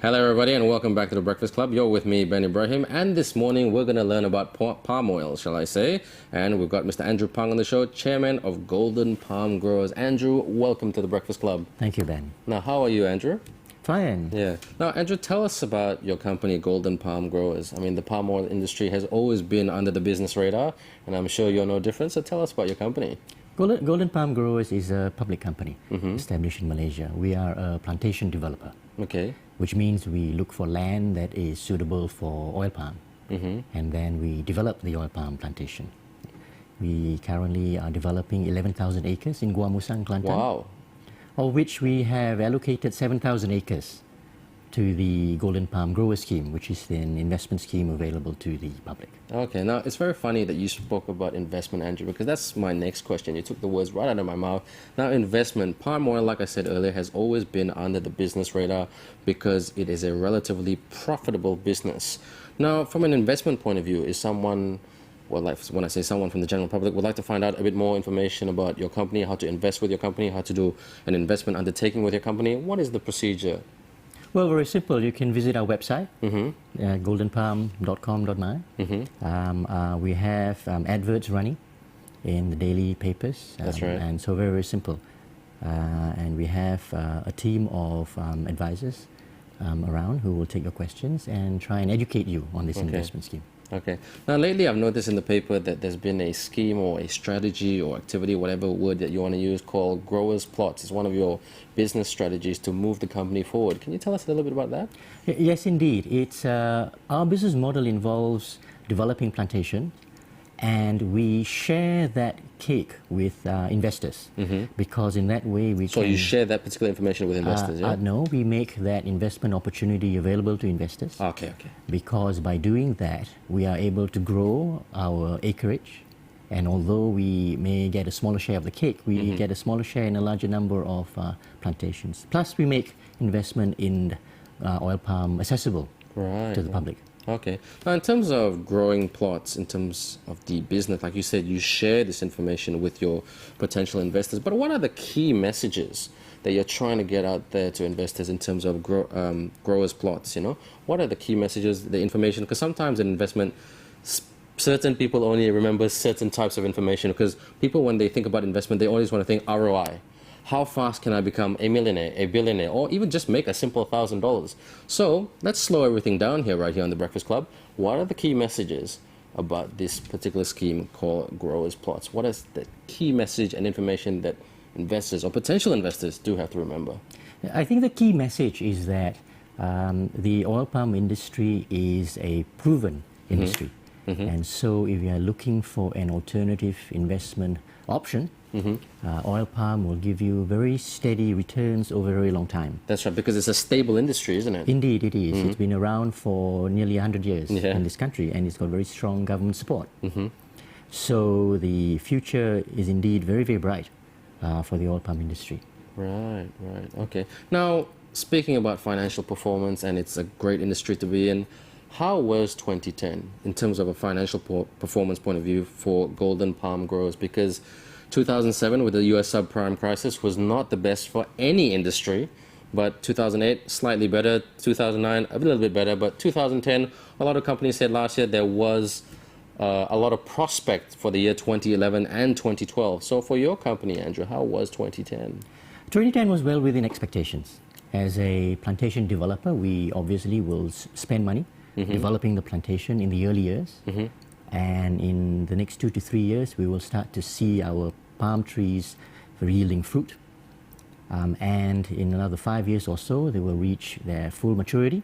Hello everybody and welcome back to the Breakfast Club. You're with me, Ben Ibrahim, and this morning we're going to learn about palm oil, shall I say. And we've got Mr Andrew Phang on the show, Chairman of Golden Palm Growers. Andrew, welcome to the Breakfast Club. Thank you, Ben. Now, how are you, Andrew? Fine. Yeah. Now, Andrew, tell us about your company, Golden Palm Growers. I mean, the palm oil industry has always been under the business radar, and I'm sure you're no different, so tell us about your company. Golden Palm Growers is a public company established in Malaysia. We are a plantation developer. Okay. Which means we look for land that is suitable for oil palm, and then we develop the oil palm plantation. We currently are developing 11,000 acres in Gua Musang, Kelantan. Wow. Of which we have allocated 7,000 acres to the Golden Palm Grower Scheme, which is an investment scheme available to the public. Okay, now it's very funny that you spoke about investment, Andrew, because that's my next question. You took the words right out of my mouth. Now, investment, palm oil, like I said earlier, has always been under the business radar because it is a relatively profitable business. Now, from an investment point of view, is someone, well, like when I say someone from the general public, would like to find out a bit more information about your company, how to invest with your company, how to do an investment undertaking with your company, what is the procedure? Well, very simple. You can visit our website, goldenpalm.com.my. We have adverts running in the daily papers. That's right. And so very, very simple. And we have a team of advisors around who will take your questions and try and educate you on this investment scheme. Okay. Now, lately I've noticed in the paper that there's been a scheme or a strategy or activity, whatever word that you want to use, called Growers Plots. It's one of your business strategies to move the company forward. Can you tell us a little bit about that? Yes, indeed. It's our business model involves developing plantation, and we share that cake with investors because in that way we So can... you share that particular information with investors, yeah? No, we make that investment opportunity available to investors. Okay. Because by doing that, we are able to grow our acreage, and although we may get a smaller share of the cake, we get a smaller share in a larger number of plantations. Plus, we make investment in oil palm accessible to the public. Okay. Now, in terms of growing plots, in terms of the business, like you said, you share this information with your potential investors. But what are the key messages that you're trying to get out there to investors in terms of growers' plots? You know, what are the key messages, the information? Because sometimes in investment, certain people only remember certain types of information. Because people, when they think about investment, they always want to think ROI. How fast can I become a millionaire, a billionaire, or even just make a simple $1,000? So let's slow everything down here, right here on the Breakfast Club. What are the key messages about this particular scheme called Growers Plots? What is the key message and information that investors or potential investors do have to remember? I think the key message is that the oil palm industry is a proven industry. And so if you are looking for an alternative investment option, oil palm will give you very steady returns over a very long time. That's right, because it's a stable industry, isn't it? Indeed, it is. It's been around for nearly 100 years in this country, and it's got very strong government support. So the future is indeed very, very bright for the oil palm industry. Right. Okay. Now, speaking about financial performance, and it's a great industry to be in, how was 2010 in terms of a financial performance point of view for Golden Palm Growers? Because 2007 with the US subprime crisis was not the best for any industry, but 2008 slightly better, 2009 a little bit better, but 2010 a lot of companies said last year there was a lot of prospect for the year 2011 and 2012. So for your company, Andrew, how was 2010? 2010 was well within expectations. As a plantation developer, we obviously will spend money developing the plantation in the early years. And in the next 2 to 3 years, we will start to see our palm trees yielding fruit. And in another 5 years or so, they will reach their full maturity,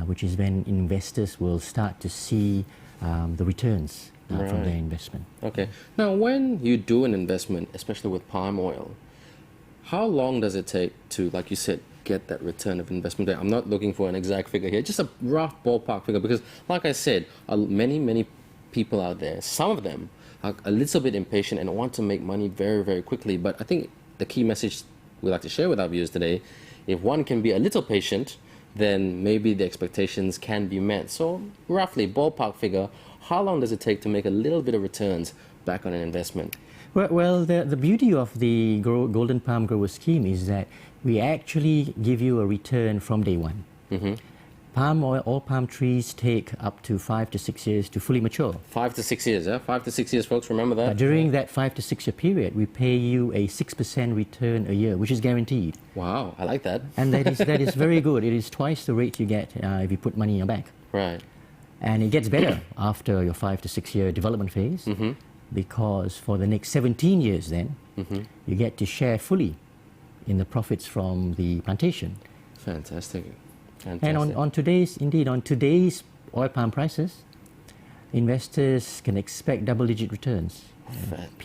which is when investors will start to see the returns from their investment. Okay. Now, when you do an investment, especially with palm oil, how long does it take to, like you said, get that return of investment? I'm not looking for an exact figure here, just a rough ballpark figure, because like I said, many people out there, some of them are a little bit impatient and want to make money very, very quickly. But I think the key message we'd like to share with our viewers today, if one can be a little patient, then maybe the expectations can be met. So roughly, ballpark figure, how long does it take to make a little bit of returns back on an investment? Well, the beauty of the Golden Palm Grower Scheme is that we actually give you a return from day one. Palm oil, all palm trees take up to 5 to 6 years to fully mature. 5 to 6 years, yeah? 5 to 6 years, folks, remember that? During that 5 to 6 year period, we pay you a 6% return a year, which is guaranteed. Wow, I like that. And that is very good. It is twice the rate you get if you put money in your bank. Right. And it gets better after your 5 to 6 year development phase, because for the next 17 years then, you get to share fully in the profits from the plantation. Fantastic. And on today's oil palm prices, investors can expect double-digit returns.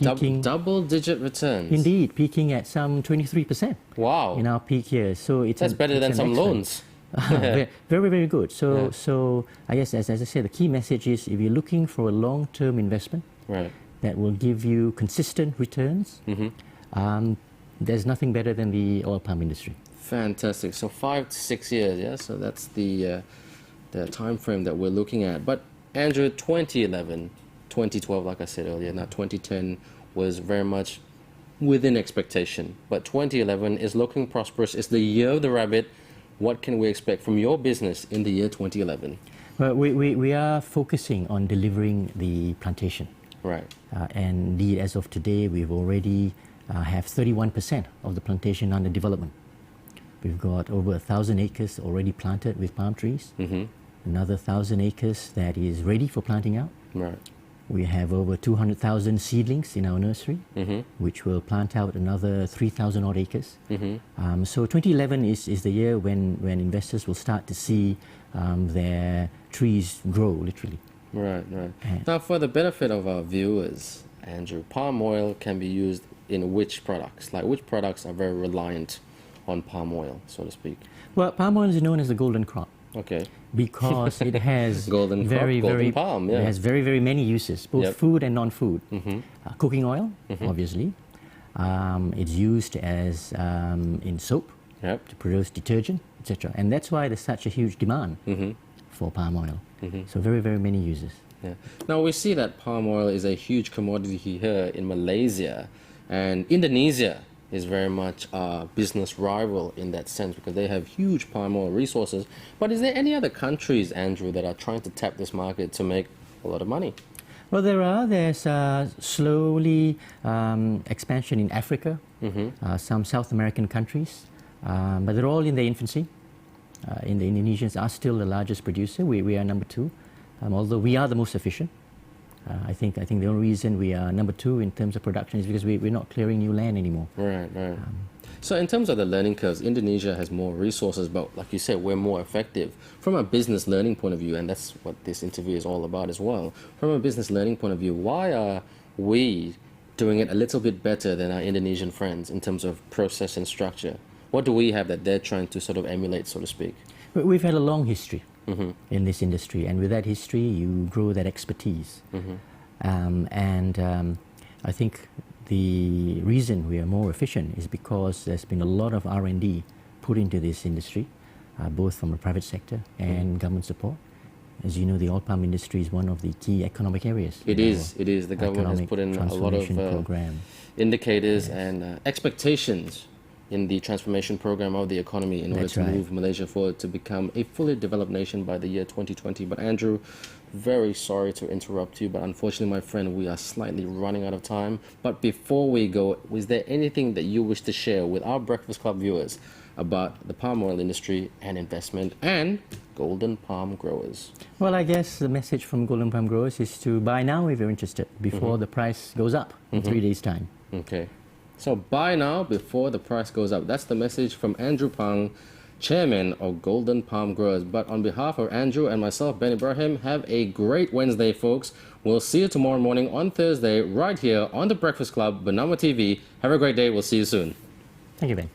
Double-digit returns? Indeed, peaking at some 23%. Wow. In our peak years. So that's better than some loans. Very, very good. So I guess, as I said, the key message is if you're looking for a long-term investment that will give you consistent returns, there's nothing better than the oil palm industry. Fantastic. So 5 to 6 years, yeah? So that's the time frame that we're looking at. But Andrew, 2011, 2012, like I said earlier, now 2010 was very much within expectation. But 2011 is looking prosperous. It's the year of the rabbit. What can we expect from your business in the year 2011? Well, we are focusing on delivering the plantation. Right. And indeed, as of today, we've already have 31% of the plantation under development. We've got over 1,000 acres already planted with palm trees. Another 1,000 acres that is ready for planting out. Right. We have over 200,000 seedlings in our nursery, which will plant out another 3,000 odd acres. So 2011 is the year when investors will start to see their trees grow, literally. Right. Now, for the benefit of our viewers, Andrew, palm oil can be used in which products? Like, which products are very reliant on palm oil, so to speak? Well, palm oil is known as the golden crop. Okay. Because it has golden palm, yeah. It has very many uses, both food and non-food. Cooking oil, obviously. It's used as in soap to produce detergent, etc. And that's why there's such a huge demand for palm oil. So very many uses. Yeah. Now we see that palm oil is a huge commodity here in Malaysia, and Indonesia is very much a business rival in that sense because they have huge palm oil resources. But is there any other countries, Andrew, that are trying to tap this market to make a lot of money? Well, there's slowly expansion in Africa, some South American countries, but they're all in their infancy. The Indonesians are still the largest producer. We are number 2, although we are the most efficient. I think the only reason we are number 2 in terms of production is because we're not clearing new land anymore. Right. So in terms of the learning curves, Indonesia has more resources, but like you said, we're more effective. From a business learning point of view, and that's what this interview is all about as well, from a business learning point of view, why are we doing it a little bit better than our Indonesian friends in terms of process and structure? What do we have that they're trying to sort of emulate, so to speak? We've had a long history in this industry, and with that history, you grow that expertise. I think the reason we are more efficient is because there's been a lot of R&D put into this industry, both from the private sector and government support. As you know, the oil palm industry is one of the key economic areas. It is. The government has put in a lot of indicators and expectations in the transformation program of the economy in order to move Malaysia forward to become a fully developed nation by the year 2020. But Andrew, very sorry to interrupt you, but unfortunately, my friend, we are slightly running out of time. But before we go, is there anything that you wish to share with our Breakfast Club viewers about the palm oil industry and investment and golden palm growers? Well, I guess the message from golden palm growers is to buy now if you're interested, before the price goes up in 3 days' time. Okay. So buy now before the price goes up. That's the message from Andrew Phang, Chairman of Golden Palm Growers. But on behalf of Andrew and myself, Ben Ibrahim, have a great Wednesday, folks. We'll see you tomorrow morning on Thursday right here on The Breakfast Club, Bernama TV. Have a great day. We'll see you soon. Thank you, Ben.